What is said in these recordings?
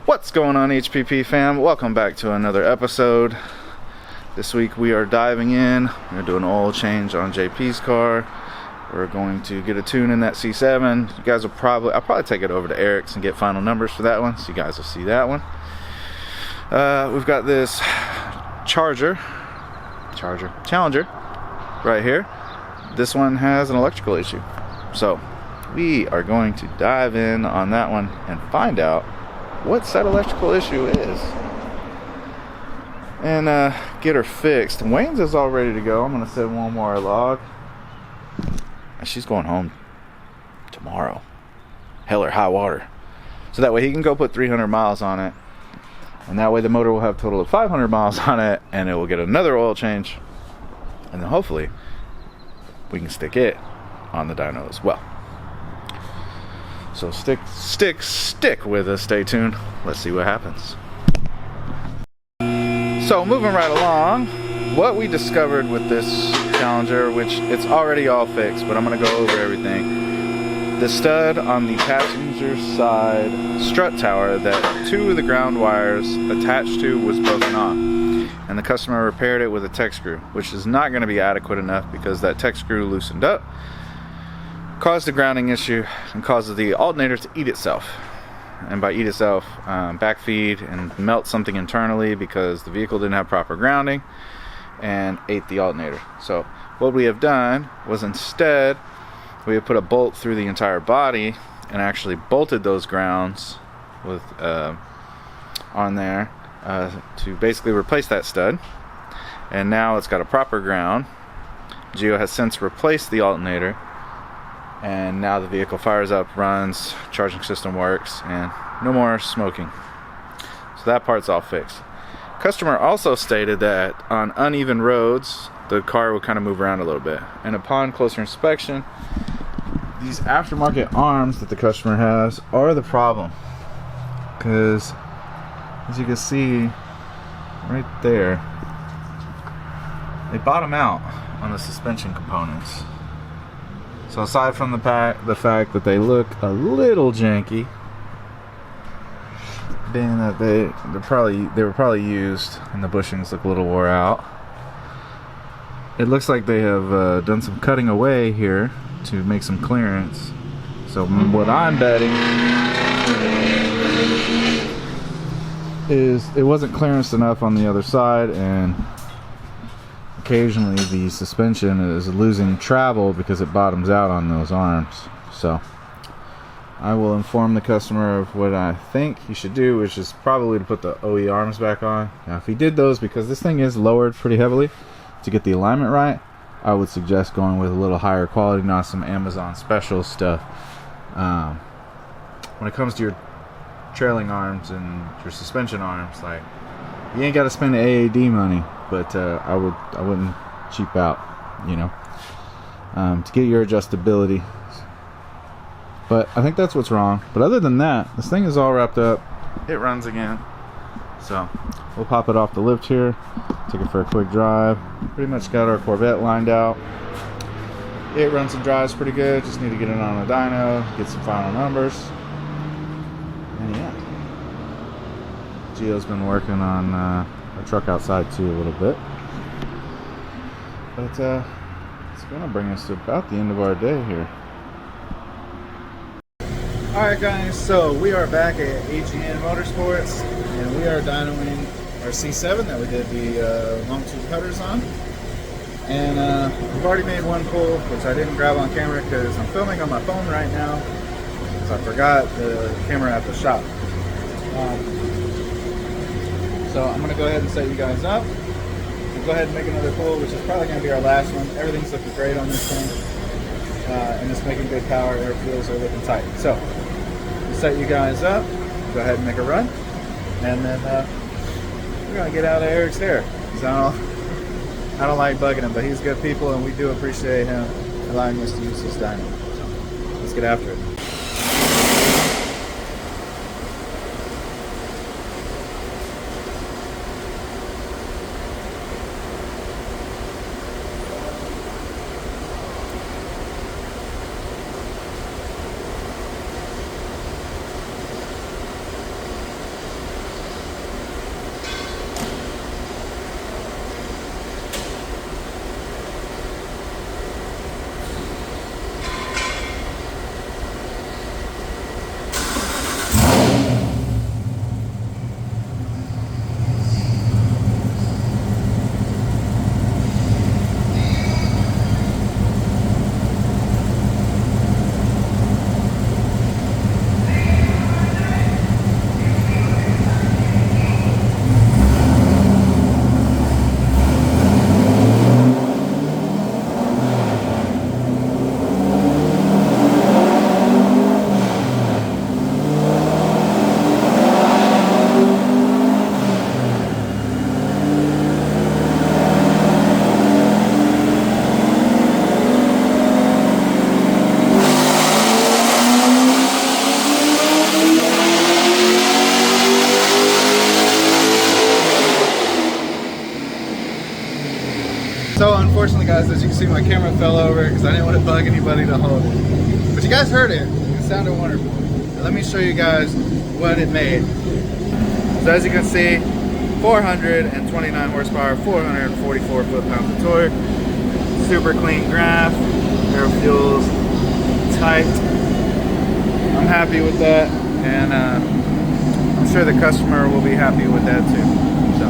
What's going on, HPP fam? Welcome back to another episode. This week we are diving in. We're going to do an oil change on JP's car. We're going to get a tune in that C7. You guys will I'll probably take it over to Eric's and get final numbers for that one, so you guys will see that one. We've got this Challenger right here. This one has an electrical issue, so we are going to dive in on that one and find out what that electrical issue is and get her fixed. Wayne's is all ready to go. I'm gonna set one more log. She's going home tomorrow, hell or high water, so that way he can go put 300 miles on it, and that way the motor will have a total of 500 miles on it, and it will get another oil change, and then hopefully we can stick it on the dyno as well. So stick with us, stay tuned. Let's see what happens. So moving right along, what we discovered with this Challenger, which it's already all fixed, but I'm gonna go over everything. The stud on the passenger side strut tower that two of the ground wires attached to was broken off, and the customer repaired it with a tech screw, which is not going to be adequate enough because that tech screw loosened up, caused a grounding issue, and causes the alternator to eat itself. And by eat itself, backfeed and melt something internally because the vehicle didn't have proper grounding and ate the alternator. So what we have done was instead we have put a bolt through the entire body and actually bolted those grounds with on there to basically replace that stud, and now it's got a proper ground. Geo has since replaced the alternator, and now the vehicle fires up, runs, charging system works, and no more smoking. So that part's all fixed. Customer also stated that on uneven roads the car will kind of move around a little bit, and upon closer inspection, these aftermarket arms that the customer has are the problem, because as you can see right there, they bottom out on the suspension components. So aside from the fact that they look a little janky, being that they were probably used and the bushings look a little wore out, it looks like they have done some cutting away here to make some clearance. So what I'm betting is it wasn't clearanced enough on the other side, and occasionally the suspension is losing travel because it bottoms out on those arms. So I will inform the customer of what I think he should do, which is probably to put the OE arms back on. Now if he did those, because this thing is lowered pretty heavily, to get the alignment right, I would suggest going with a little higher quality, not some Amazon special stuff. When it comes to your trailing arms and your suspension arms, like, you ain't got to spend the AAD money, but I wouldn't cheap out, you know, to get your adjustability. But I think that's what's wrong. But other than that, this thing is all wrapped up. It runs again. So we'll pop it off the lift here, take it for a quick drive. Pretty much got our Corvette lined out. It runs and drives pretty good. Just need to get it on a dyno, get some final numbers, and yeah. Gio's been working on a truck outside too a little bit, but it's gonna bring us to about the end of our day here. Alright guys, so we are back at AGN Motorsports, and we are dynoing our C7 that we did the long tube cutters on. And we've already made one pull, which I didn't grab on camera because I'm filming on my phone right now, because I forgot the camera at the shop. So I'm going to go ahead and set you guys up. We'll go ahead and make another pull, which is probably going to be our last one. Everything's looking great on this thing, and it's making good power. Air fuels are looking tight. So we'll set you guys up, go ahead and make a run, and then we're going to get out of Eric's hair. I don't like bugging him, but he's good people, and we do appreciate him allowing us to use his dyno. So let's get after it. see my camera fell over because I didn't want to bug anybody to hold it. But you guys heard it. It sounded wonderful. Now let me show you guys what it made. So as you can see, 429 horsepower, 444 foot-pounds of torque, super clean graph, air fuels tight. I'm happy with that, and I'm sure the customer will be happy with that too. So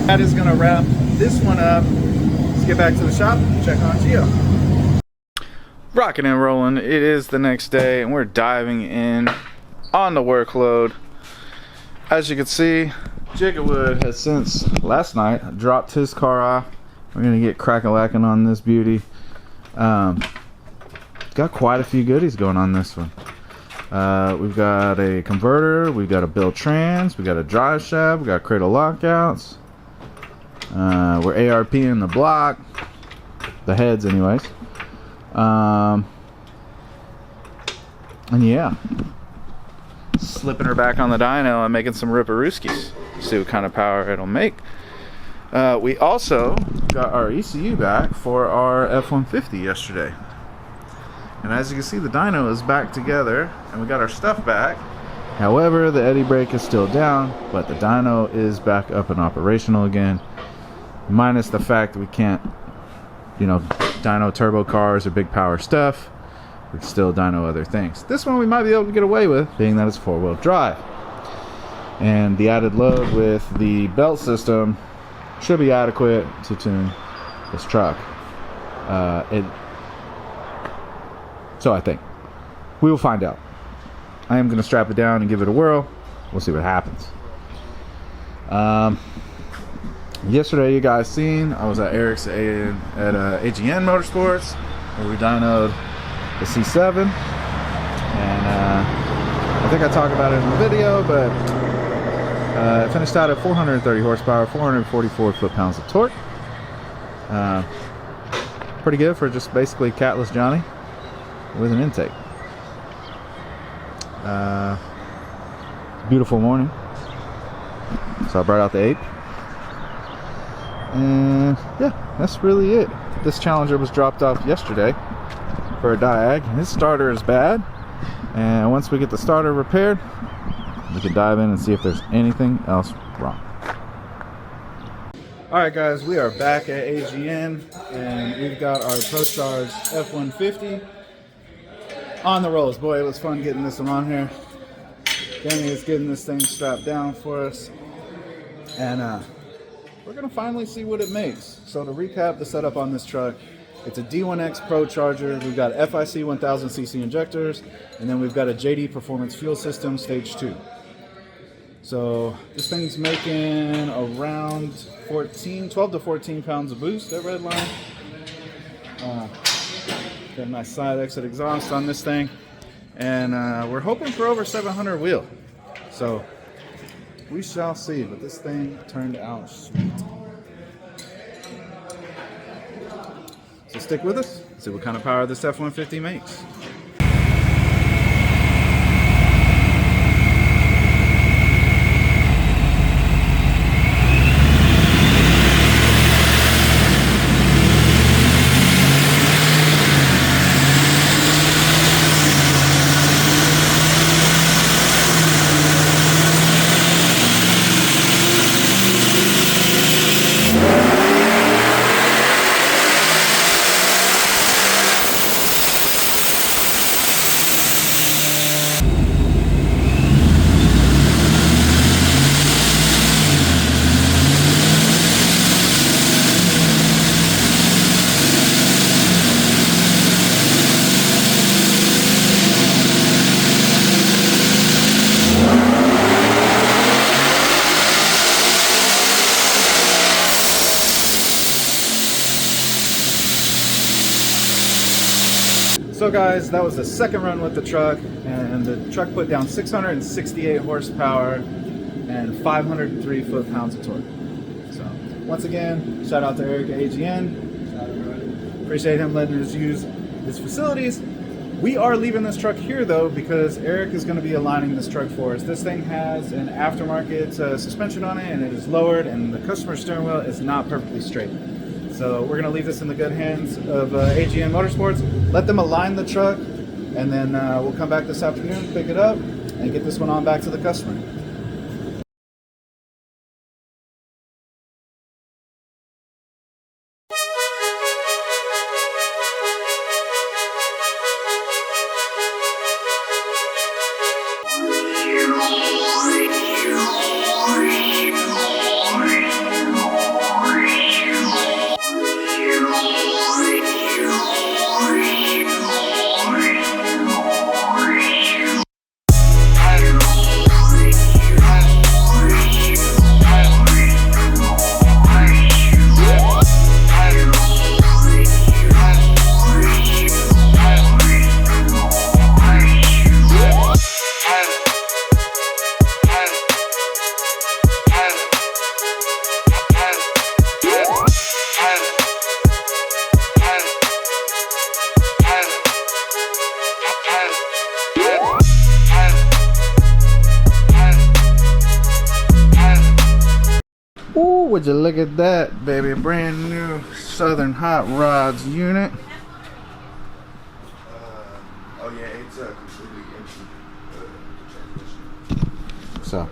that is gonna wrap this one up. Let's get back to the shop, check on Gio. Rocking and rolling, it is the next day and we're diving in on the workload. As you can see, Jigawood has since last night dropped his car off. We're gonna get crack-a-lacking on this beauty. Got quite a few goodies going on this one. We've got a converter, we've got a built trans, we got a drive shaft, we got cradle lockouts. We're ARPing the block, the heads anyways. And yeah, slipping her back on the dyno and making some ripperooskies. See what kind of power it'll make. We also got our ECU back for our F-150 yesterday. And as you can see, the dyno is back together and we got our stuff back. However, the eddy brake is still down, but the dyno is back up and operational again. Minus the fact that we can't, you know, dyno turbo cars or big power stuff. We can still dyno other things. This one we might be able to get away with, being that it's four-wheel drive. And the added load with the belt system should be adequate to tune this truck. So I think. We will find out. I am going to strap it down and give it a whirl. We'll see what happens. Yesterday, you guys seen, I was at Eric's at AGN Motorsports, where we dynoed the C7. And I think I talked about it in the video, but it finished out at 430 horsepower, 444 foot-pounds of torque. Pretty good for just basically catless Johnny with an intake. Beautiful morning. So I brought out the 8. And yeah, that's really it. This Challenger was dropped off yesterday for a diag. His starter is bad, and once we get the starter repaired, we can dive in and see if there's anything else wrong. Alright guys, we are back at AGN and we've got our Procharger'S F-150 on the rolls. Boy, it was fun getting this one on here. Danny is getting this thing strapped down for us, and we're gonna finally see what it makes. So to recap the setup on this truck, it's a D1X Procharger. We've got FIC 1000cc injectors, and then we've got a JD Performance fuel system stage 2. So this thing's making around 12 to 14 pounds of boost at redline. Got a nice side exit exhaust on this thing, and we're hoping for over 700 wheel. So we shall see, but this thing turned out sweet. So stick with us, see what kind of power this F-150 makes. So guys, that was the second run with the truck, and the truck put down 668 horsepower and 503 foot-pounds of torque. So once again, shout out to Eric at AGN. Appreciate him letting us use his facilities. We are leaving this truck here though, because Eric is going to be aligning this truck for us. This thing has an aftermarket suspension on it, and it is lowered, and the customer steering wheel is not perfectly straight. So we're gonna leave this in the good hands of AGN Motorsports. Let them align the truck, and then we'll come back this afternoon, pick it up, and get this one on back to the customer. Ooh, would you look at that, baby? Brand new Southern Hot Rods unit. Oh yeah, it's completely empty. So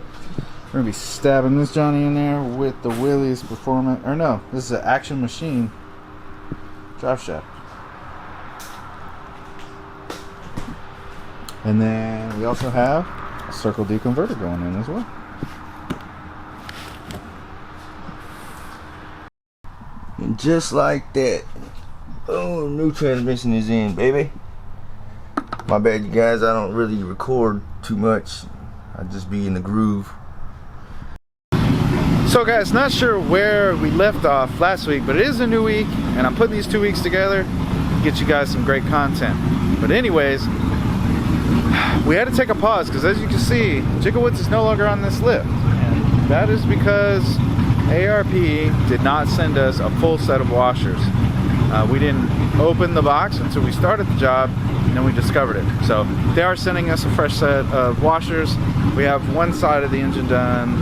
we're gonna be stabbing this Johnny in there with the Willys Performance, or no, this is an Action Machine drive shaft. And then we also have a Circle D converter going in as well. And just like that, oh, new transmission is in, baby. My bad, you guys. I don't really record too much. I just be in the groove. So guys, not sure where we left off last week, but it is a new week, and I'm putting these 2 weeks together to get you guys some great content. But anyways, we had to take a pause because, as you can see, Jigglewoods is no longer on this lift, and that is because ARP did not send us a full set of washers. We didn't open the box until we started the job, and then we discovered it. So they are sending us a fresh set of washers. We have one side of the engine done.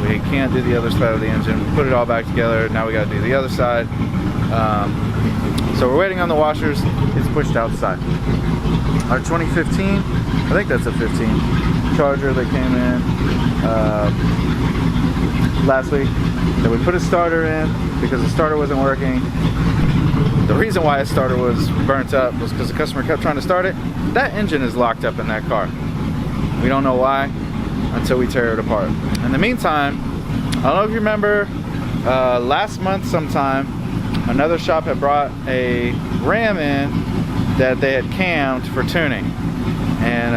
We can't do the other side of the engine. We put it all back together. Now we got to do the other side. So we're waiting on the washers. It's pushed outside. Our 2015, I think that's a 15 Charger that came in last week. Then we put a starter in because the starter wasn't working. The reason why a starter was burnt up was because the customer kept trying to start it. That engine is locked up in that car. We don't know why until we tear it apart. In the meantime, I don't know if you remember, last month sometime, another shop had brought a Ram in that they had cammed for tuning. And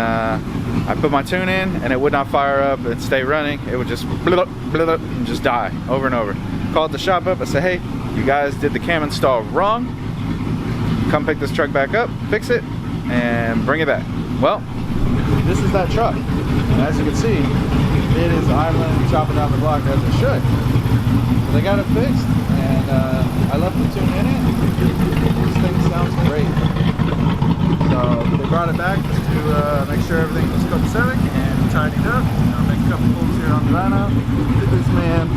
I put my tune in and it would not fire up and stay running. It would just blip, blip, and just die over and over. Called the shop up. I said, hey, you guys did the cam install wrong. Come pick this truck back up, fix it, and bring it back. Well, this is that truck. And as you can see, it is idling, chopping down the block as it should. So they got it fixed, and I left the tune in it. This thing sounds great. So they brought it back just to make sure everything was copacetic and tidied up. I'll make a couple pulls here on the dyno. Give this man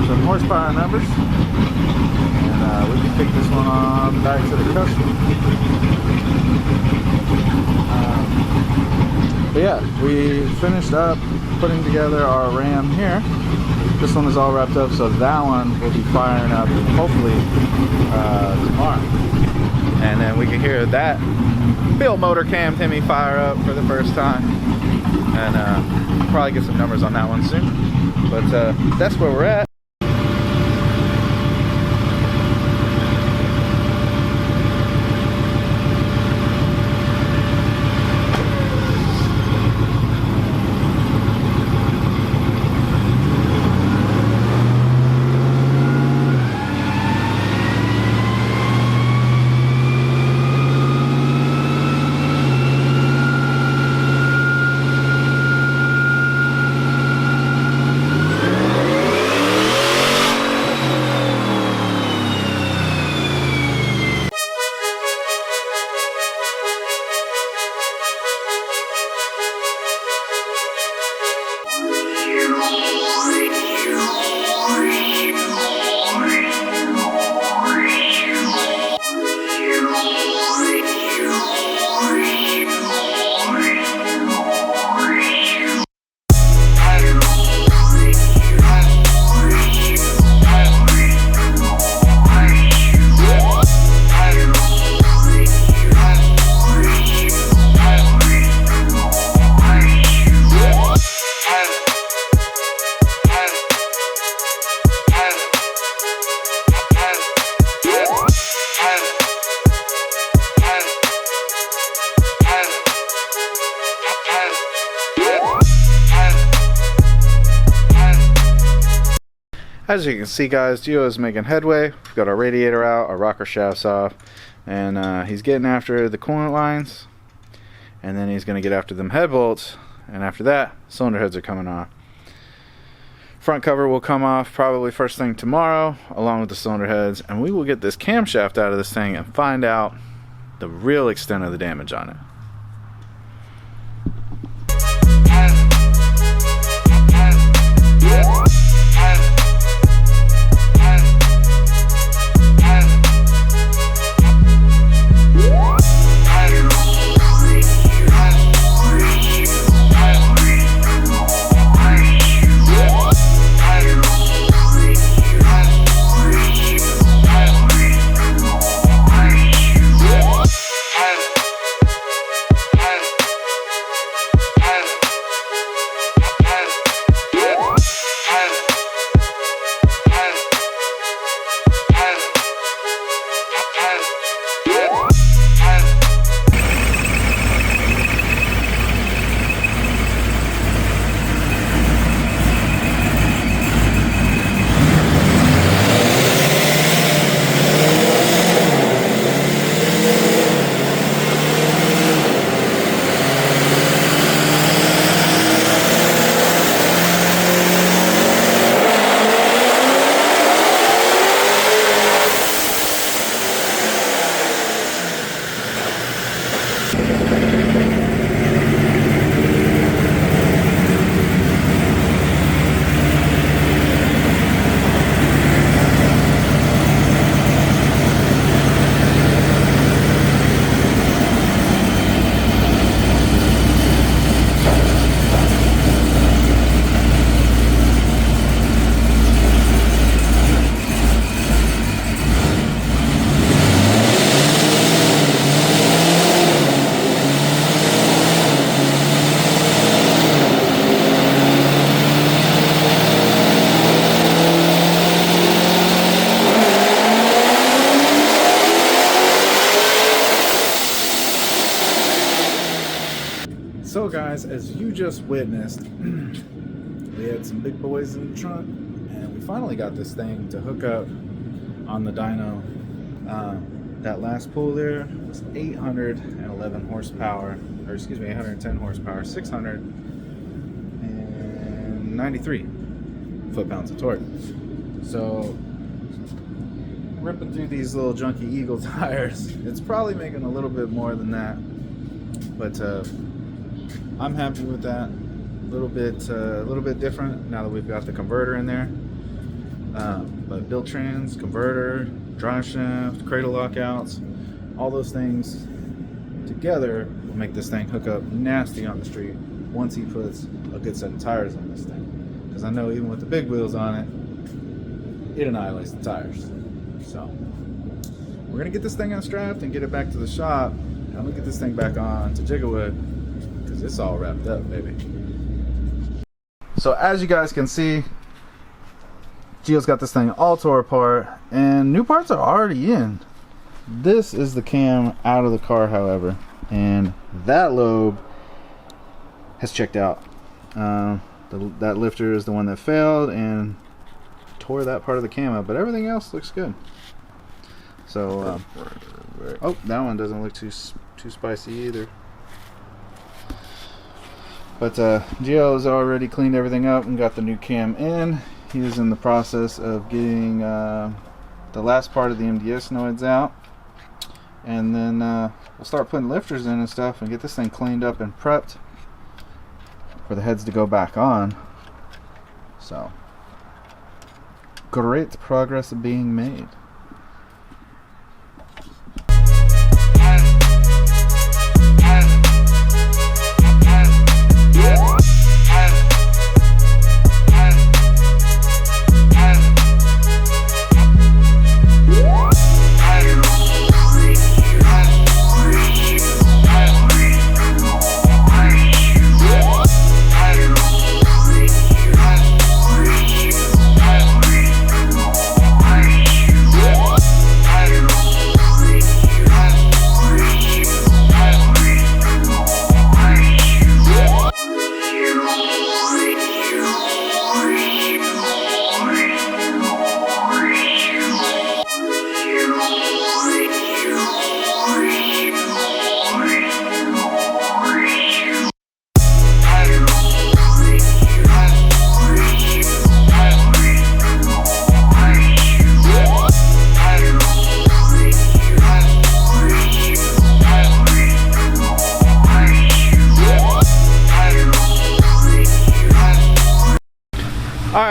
some horsepower numbers, and we can pick this one on back to the customer. But yeah, we finished up putting together our Ram here. This one is all wrapped up, so that one will be firing up hopefully tomorrow. And then we can hear that Bill motor cam Timmy fire up for the first time, and probably get some numbers on that one soon. But that's where we're at. As you can see, guys, Gio is making headway. We've got our radiator out, our rocker shafts off, and he's getting after the coolant lines, and then he's going to get after them head bolts, and after that, cylinder heads are coming off. Front cover will come off probably first thing tomorrow, along with the cylinder heads, and we will get this camshaft out of this thing and find out the real extent of the damage on it. So guys, as you just witnessed, we had some big boys in the trunk, and we finally got this thing to hook up on the dyno. That last pull there was 811 horsepower, or excuse me, 810 horsepower, 693 foot-pounds of torque. So ripping through these little junky Eagle tires, it's probably making a little bit more than that, but I'm happy with that. A little bit different now that we've got the converter in there. But build trans, converter, drive shaft, cradle lockouts, all those things together will make this thing hook up nasty on the street once he puts a good set of tires on this thing. Because I know even with the big wheels on it, it annihilates the tires. So we're gonna get this thing unstrapped and get it back to the shop. And I'm gonna get this thing back on to Jigawood, because it's all wrapped up, baby. So as you guys can see, Gio's got this thing all tore apart, and new parts are already in. This is the cam out of the car, however, and that lobe has checked out. That lifter is the one that failed and tore that part of the cam up, but everything else looks good. So, oh, that one doesn't look too spicy either. But Gio's already cleaned everything up and got the new cam in. He is in the process of getting the last part of the MDS nodes out, and then we'll start putting lifters in and stuff and get this thing cleaned up and prepped for the heads to go back on. So great progress being made.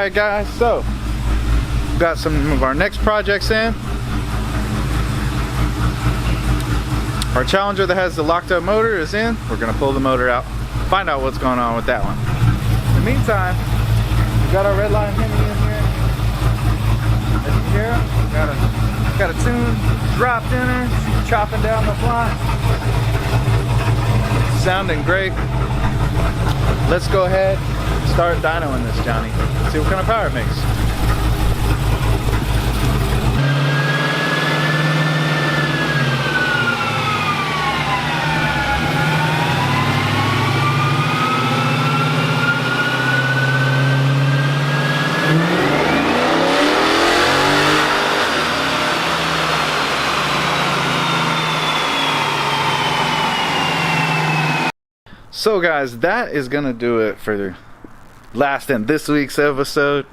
Alright guys, so got some of our next projects in. Our Challenger that has the locked up motor is in. We're gonna pull the motor out, find out what's going on with that one. In the meantime, we've got our red line Hemi in here. As you can hear, got a tune dropped in her, chopping down the fly. Sounding great. Let's go ahead and start dynoing this Johnny. See what kind of power it makes. So guys, that is gonna do it for the last and this week's episode.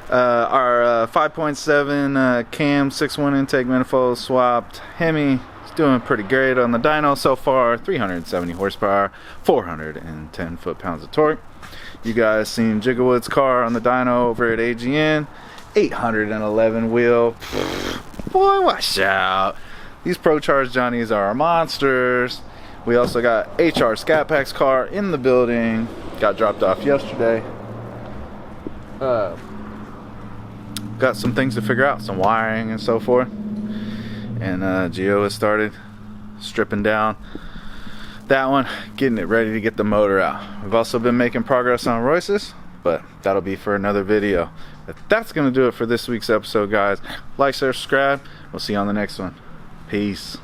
Our 5.7 cam 6.1 intake manifold swapped Hemi is doing pretty great on the dyno so far. 370 horsepower, 410 foot-pounds of torque. You guys seen Gigawood's car on the dyno over at AGN, 811 wheel. Boy, watch out. These Procharger'S Johnnies are monsters. We also got HR Scat Pack's car in the building. Got dropped off yesterday. Got some things to figure out, some wiring and so forth. And Gio has started stripping down that one, getting it ready to get the motor out. We've also been making progress on Royce's, but that'll be for another video. But that's gonna do it for this week's episode, guys. Like, share, subscribe. We'll see you on the next one. Peace.